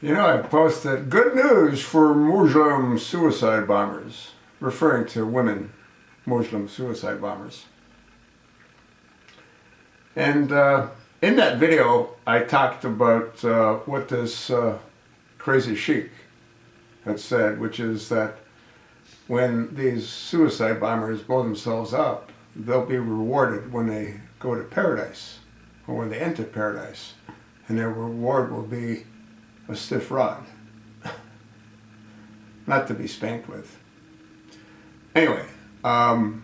You know, I posted good news for Muslim suicide bombers, referring to women Muslim suicide bombers. And in that video, I talked about what this crazy Sheik had said, which is that when these suicide bombers blow themselves up, they'll be rewarded when they go to paradise, or when they enter paradise, and their reward will be a stiff rod, not to be spanked with. Anyway, and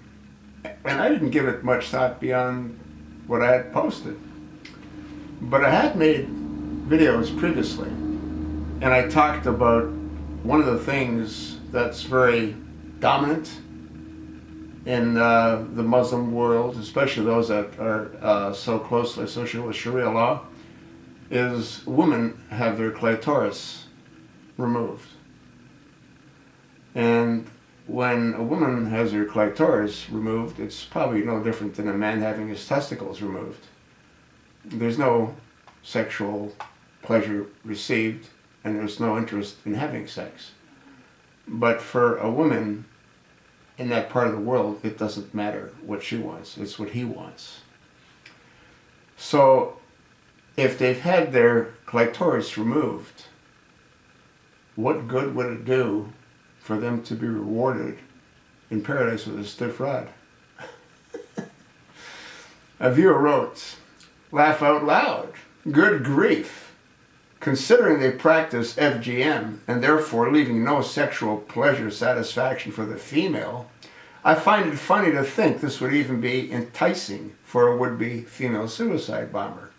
I didn't give it much thought beyond what I had posted, but I had made videos previously, and I talked about one of the things that's very dominant in the Muslim world, especially those that are so closely associated with Sharia law, is women have their clitoris removed. And when a woman has her clitoris removed, it's probably no different than a man having his testicles removed. There's no sexual pleasure received, and there's no interest in having sex. But for a woman in that part of the world, it doesn't matter what she wants, it's what he wants. So if they've had their clitoris removed, what good would it do for them to be rewarded in paradise with a stiff rod? A viewer wrote, "Laugh out loud. Good grief. Considering they practice FGM and therefore leaving no sexual pleasure satisfaction for the female, I find it funny to think this would even be enticing for a would-be female suicide bomber.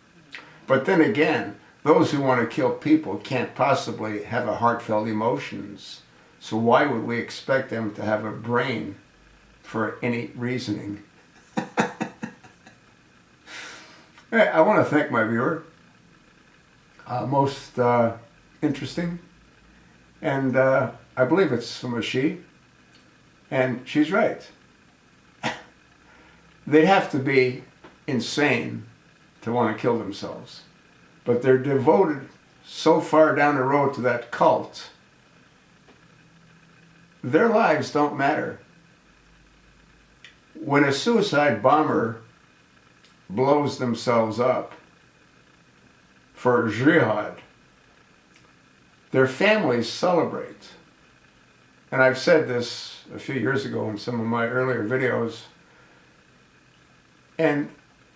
But then again, those who want to kill people can't possibly have a heartfelt emotions. So why would we expect them to have a brain for any reasoning?" Hey, I want to thank my viewer. Most interesting. And I believe it's from a she. And she's right. They'd have to be insane to want to kill themselves. But they're devoted so far down the road to that cult, their lives don't matter. When a suicide bomber blows themselves up for jihad, their families celebrate. And I've said this a few years ago in some of my earlier videos. And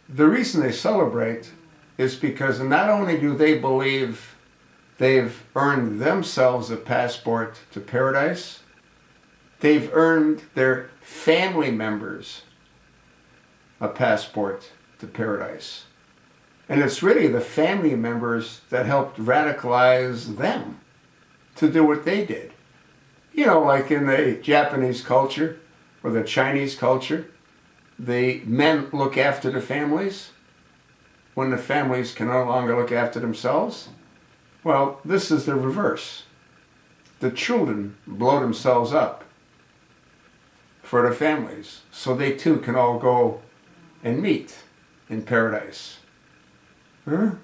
the reason they celebrate is because not only do they believe they've earned themselves a passport to paradise, they've earned their family members a passport to paradise. And it's really the family members that helped radicalize them to do what they did. You know, like in the Japanese culture or the Chinese culture, the men look after the families when the families can no longer look after themselves. Well, this is the reverse. The children blow themselves up for the families, so they too can all go and meet in paradise. Huh?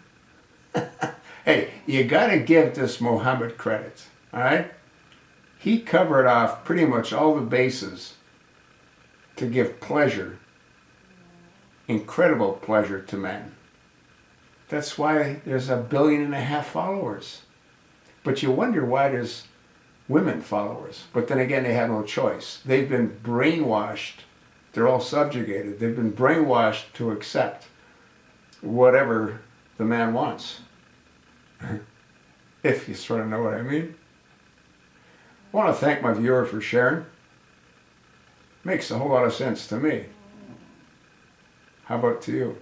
Hey, you gotta give this Muhammad credit, all right? He covered off pretty much all the bases to give pleasure, incredible pleasure to men. That's why there's 1.5 billion followers. But you wonder why there's women followers. But then again, they have no choice. They've been brainwashed. They're all subjugated. They've been brainwashed to accept whatever the man wants. If you sort of know what I mean. I want to thank my viewer for sharing. Makes a whole lot of sense to me. How about to you?